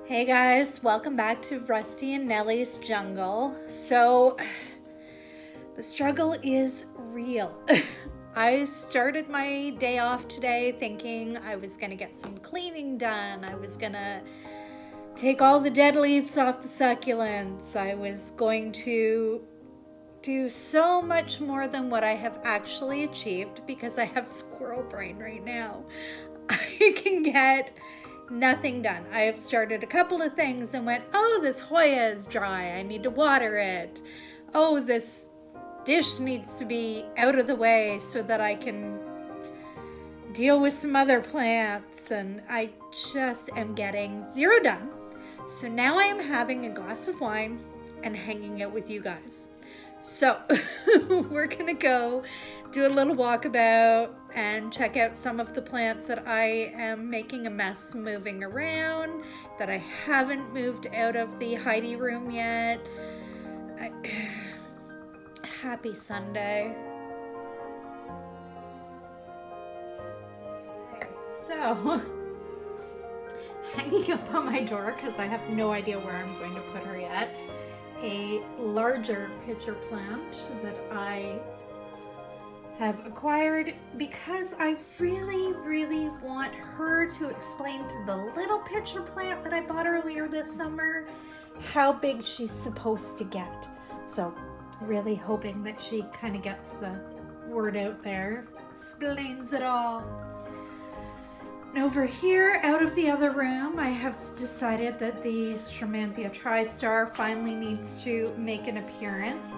Hey guys, welcome back to Rusty and Nelly's jungle. So, the struggle is real. I started my day off today thinking I was gonna get some cleaning done. I was gonna take all the dead leaves off the succulents. I was going to do so much more than what I have actually achieved because I have squirrel brain right now. I can get nothing done. I have started a couple of things and went, oh, this Hoya is dry. I need to water it. Oh, this dish needs to be out of the way so that I can deal with some other plants. And I just am getting zero done. So now I am having a glass of wine and hanging out with you guys. So we're gonna go do a little walkabout and check out some of the plants that I am making a mess moving around, that I haven't moved out of the Heidi room yet. Happy Sunday. Okay, so hanging up on my door because I have no idea where I'm going to put her yet. A larger pitcher plant that I have acquired because I really want her to explain to the little pitcher plant that I bought earlier this summer how big she's supposed to get. So really hoping that she kind of gets the word out there, explains it all. And over here, out of the other room, I have decided that the Strammanthia tristar finally needs to make an appearance.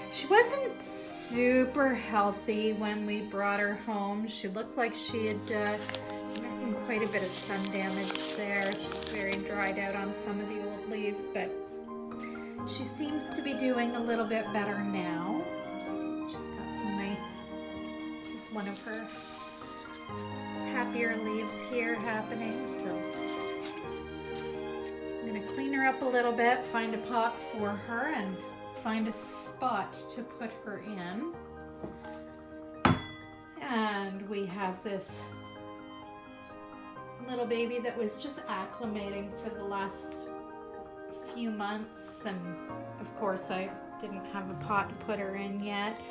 She wasn't super healthy when we brought her home. She looked like she had gotten quite a bit of sun damage there. She's very dried out on some of the old leaves, but she seems to be doing a little bit better now. She's got some nice, this is one of her happier leaves here happening, so I'm gonna clean her up a little bit, find a pot for her, and find a spot to put her in. And we have this little baby that was just acclimating for the last few months, and of course I didn't have a pot to put her in yet.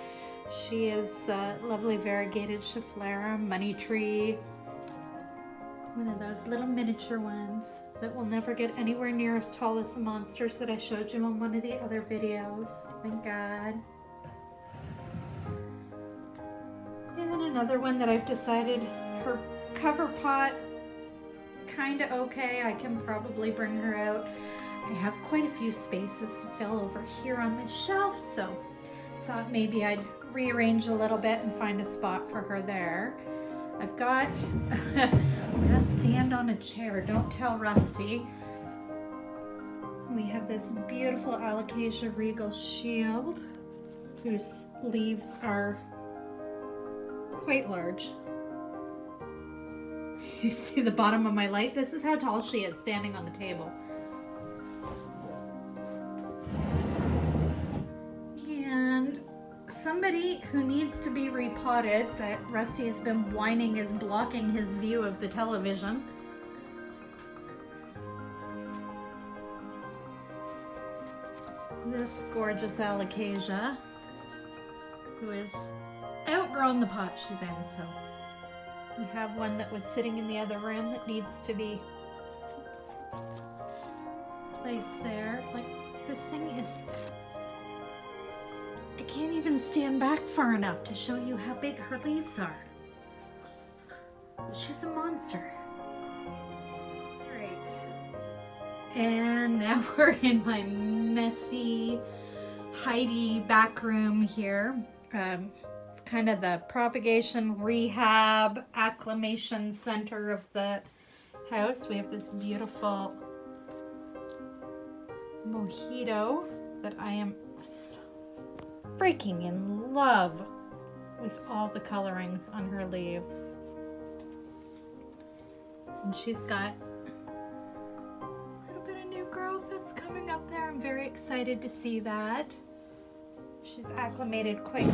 She is a lovely variegated Schefflera money tree. One of those little miniature ones that will never get anywhere near as tall as the monsters that I showed you on one of the other videos. Thank God. And another one that I've decided her cover pot is kind of okay. I can probably bring her out. I have quite a few spaces to fill over here on the shelf, so thought maybe I'd rearrange a little bit and find a spot for her there. I've got, I'm gonna stand on a chair, don't tell Rusty. We have this beautiful Alocasia Regal shield, whose leaves are quite large. You see the bottom of my light? This is how tall she is standing on the table. And somebody who needs to be repotted that Rusty has been whining is blocking his view of the television. This gorgeous Alocasia, who has outgrown the pot she's in, so we have one that was sitting in the other room that needs to be placed there. Like, this thing is, I can't even stand back far enough to show you how big her leaves are. She's a monster. Alright. And now we're in my messy Heidi back room here. It's kind of the propagation, rehab, acclimation center of the house. We have this beautiful mojito that I am freaking in love with all the colorings on her leaves. And she's got a little bit of new growth that's coming up there. I'm very excited to see that. She's acclimated quite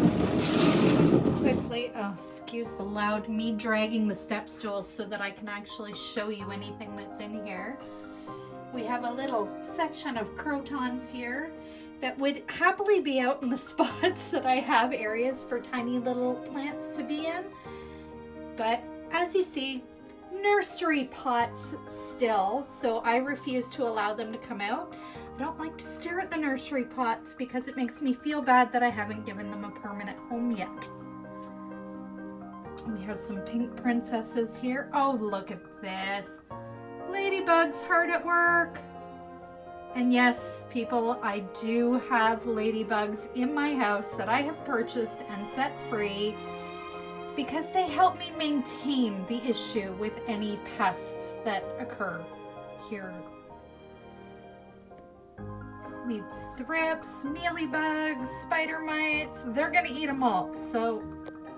quickly. Oh, excuse the loud me dragging the step stools so that I can actually show you anything that's in here. We have a little section of crotons here that would happily be out in the spots that I have areas for tiny little plants to be in. But as you see, nursery pots still, so I refuse to allow them to come out. I don't like to stare at the nursery pots because it makes me feel bad that I haven't given them a permanent home yet. We have some pink princesses here. Oh, look at this. Ladybugs hard at work. And yes, people, I do have ladybugs in my house that I have purchased and set free because they help me maintain the issue with any pests that occur here. We have thrips, mealybugs, spider mites. They're gonna eat them all. So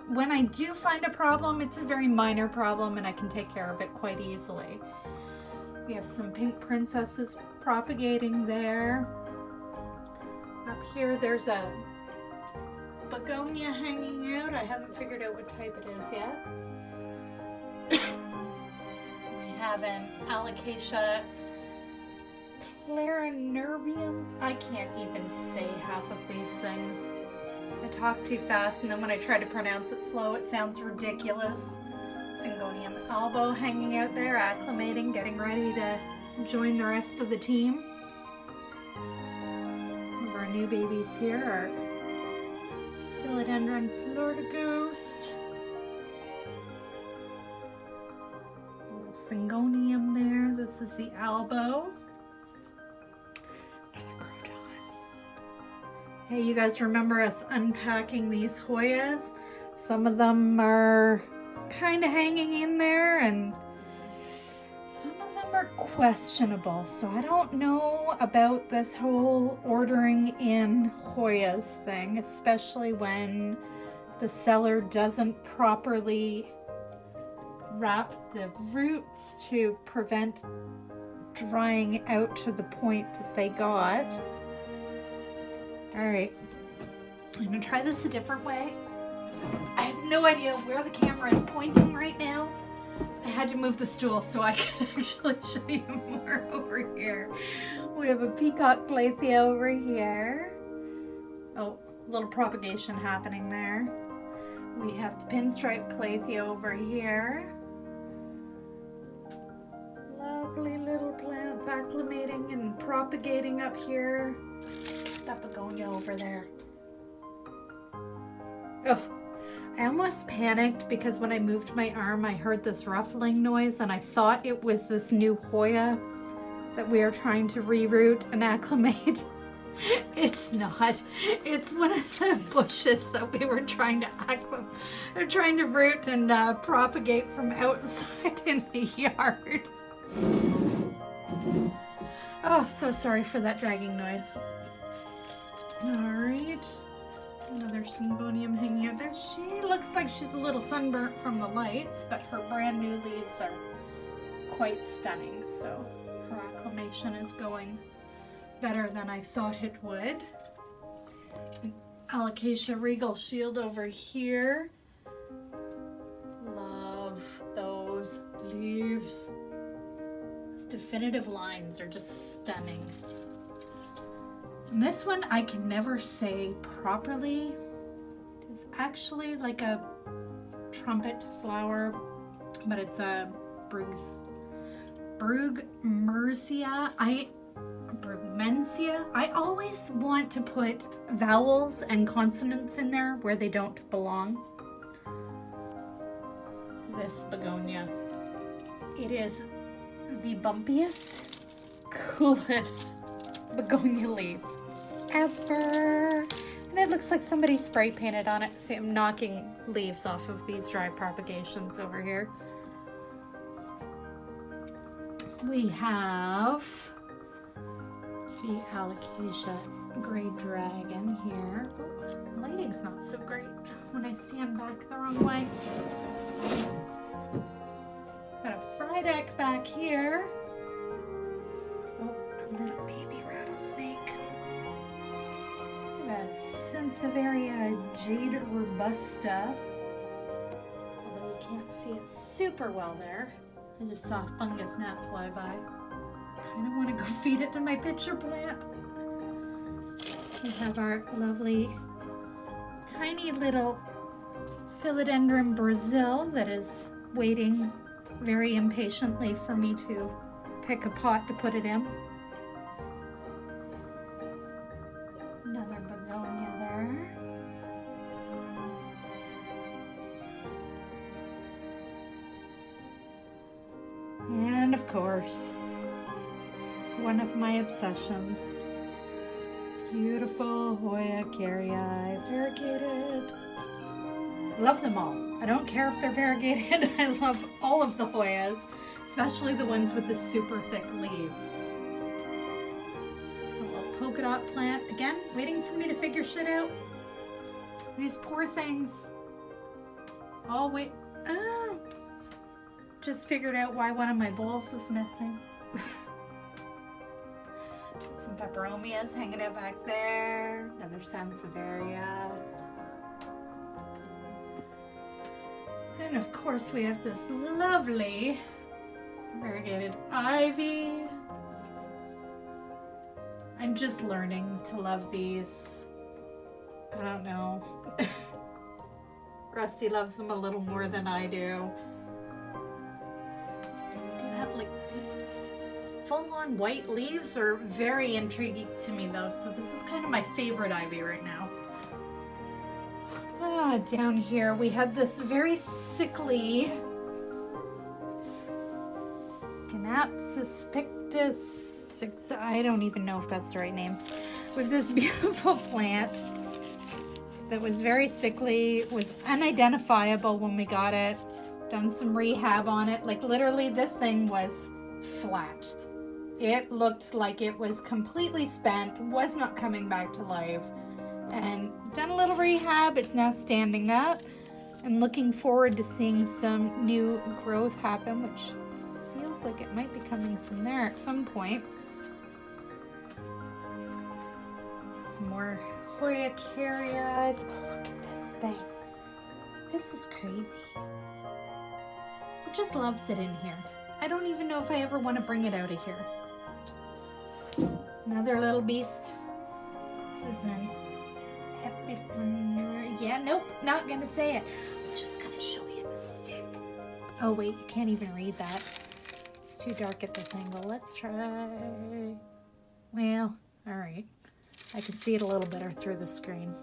when I do find a problem, it's a very minor problem and I can take care of it quite easily. We have some pink princesses propagating there. Up here, there's a begonia hanging out. I haven't figured out what type it is yet. We have an Alocasia clairnvoium. I can't even say half of these things. I talk too fast, and then when I try to pronounce it slow, it sounds ridiculous. Syngonium albo hanging out there, acclimating, getting ready to join the rest of the team. One of our new babies here are philodendron Florida ghost. A little syngonium there. This is the albo. Hey, you guys remember us unpacking these Hoyas? Some of them are kind of hanging in there and some of them are questionable. So I don't know about this whole ordering in Hoyas thing, especially when the seller doesn't properly wrap the roots to prevent drying out to the point that they got. All right, I'm gonna try this a different way. I have no idea where the camera is pointing right now. I had to move the stool so I could actually show you more over here. We have a peacock calathia over here. Oh, a little propagation happening there. We have the pinstripe calathia over here. Lovely little plants acclimating and propagating up here. That begonia over there. Oh, I almost panicked because when I moved my arm, I heard this ruffling noise and I thought it was this new Hoya that we are trying to reroot and acclimate. It's not. It's one of the bushes that we were trying to root and propagate from outside in the yard. Oh, so sorry for that dragging noise. Alright, another syngonium hanging out there. She looks like she's a little sunburnt from the lights, but her brand new leaves are quite stunning, so her acclimation is going better than I thought it would. Alocasia Regal shield over here. Love those leaves. Those definitive lines are just stunning. And this one I can never say properly. It's actually like a trumpet flower, but it's a Brugmensia. I always want to put vowels and consonants in there where they don't belong. This begonia. It is the bumpiest, coolest begonia leaf ever. And it looks like somebody spray painted on it. See, I'm knocking leaves off of these dry propagations over here. We have the Alocasia Gray Dragon here. Oh, lighting's not so great when I stand back the wrong way. Got a Frydek back here. Oh, a little baby rattlesnake. A Sansevieria Jade Robusta. Although you can't see it super well there. I just saw a fungus gnat fly by. kind of want to go feed it to my pitcher plant. We have our lovely tiny little philodendron Brazil that is waiting very impatiently for me to pick a pot to put it in. Another begonia there. And of course, one of my obsessions, this beautiful Hoya kerrii, variegated. I love them all. I don't care if they're variegated. I love all of the Hoyas, especially the ones with the super thick leaves. A little polka dot plant. Again, waiting for me to figure shit out. These poor things. All wait. Just figured out why one of my bowls is missing. Some peperomias hanging out back there. Another Sansevieria. And of course we have this lovely variegated ivy. I'm just learning to love these. I don't know. Rusty loves them a little more than I do. Do you have like these full-on white leaves? Are very intriguing to me though, so this is kind of my favorite ivy right now. Down here we had this very sickly Scapsis pictus, I don't even know if that's the right name, with this beautiful plant that was very sickly, was unidentifiable when we got it. Done some rehab on it. Like literally this thing was flat. It looked like it was completely spent, was not coming back to life. And done a little rehab. It's now standing up. I'm looking forward to seeing some new growth happen, which feels like it might be coming from there at some point. Some more Hoya kerrii. Oh, look at this thing. This is crazy. It just loves it in here. I don't even know if I ever want to bring it out of here. Another little beast. This is an yeah, nope, not gonna say it. I'm just gonna show you the stick. Oh wait, you can't even read that. It's too dark at this angle. Let's try. Well, alright. I can see it a little better through the screen.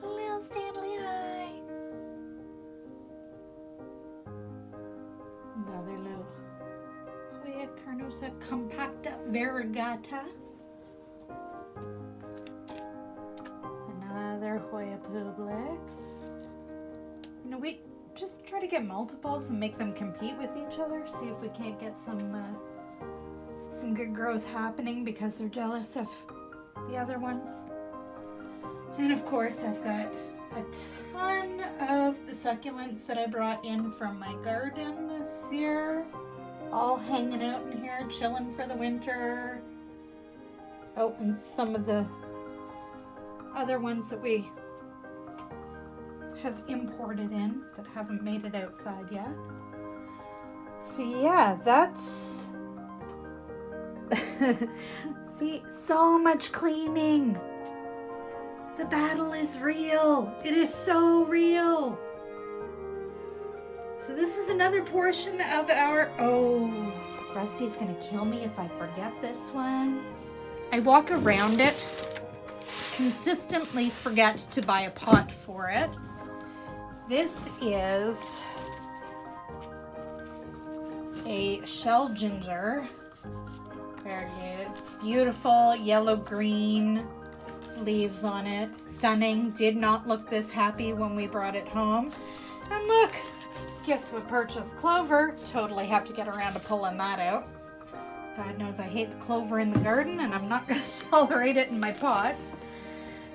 Little Stanley eye. Another little Hoya carnosa compacta variegata. Another Hoya publix. You know, we just try to get multiples and make them compete with each other. See if we can't get some good growth happening because they're jealous of the other ones. And of course, I've got a ton of the succulents that I brought in from my garden this year, all hanging out in here, chilling for the winter. Oh, and some of the other ones that we have imported in that haven't made it outside yet. So yeah, that's see, so much cleaning. The battle is real. It is so real. So this is another portion of our, oh, Rusty's gonna kill me if I forget this one. I walk around it, consistently forget to buy a pot for it. This is a shell ginger, variegated, beautiful yellow-green leaves on it, stunning. Did not look this happy when we brought it home. And look, guess what purchased clover. Totally have to get around to pulling that out. God knows I hate the clover in the garden and I'm not going to tolerate it in my pots.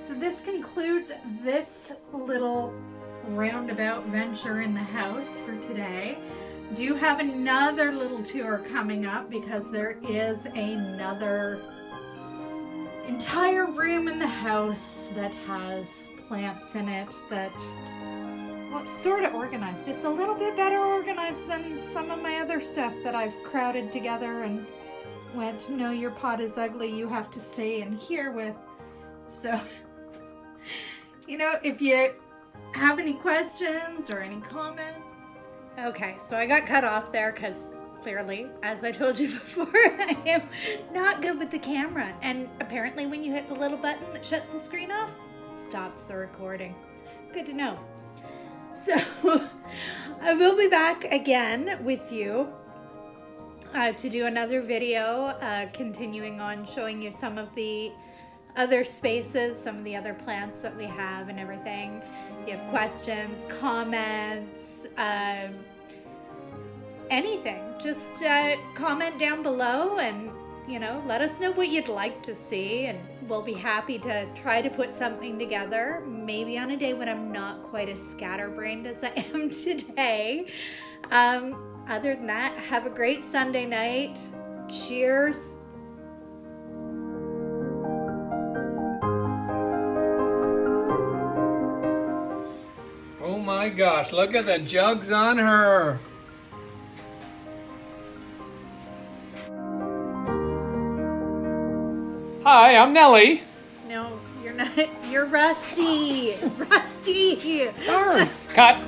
So this concludes this little roundabout venture in the house for today. Do have another little tour coming up because there is another entire room in the house that has plants in it that well, it's sort of organized. It's a little bit better organized than some of my other stuff that I've crowded together and went, no, your pot is ugly, you have to stay in here with. So, you know, if you have any questions or any comments. Okay, so I got cut off there because clearly, as I told you before, I am not good with the camera. And apparently when you hit the little button that shuts the screen off, stops the recording. Good to know. So I will be back again with you to do another video continuing on showing you some of the other spaces, some of the other plants that we have and everything. If you have questions, comments, anything, just comment down below and, you know, let us know what you'd like to see, and we'll be happy to try to put something together, maybe on a day when I'm not quite as scatterbrained as I am today. Other than that, have a great Sunday night. Cheers. Oh my gosh, look at the jugs on her. Hi, I'm Nelly. No, you're not. You're Rusty. Rusty. Darn. Cut.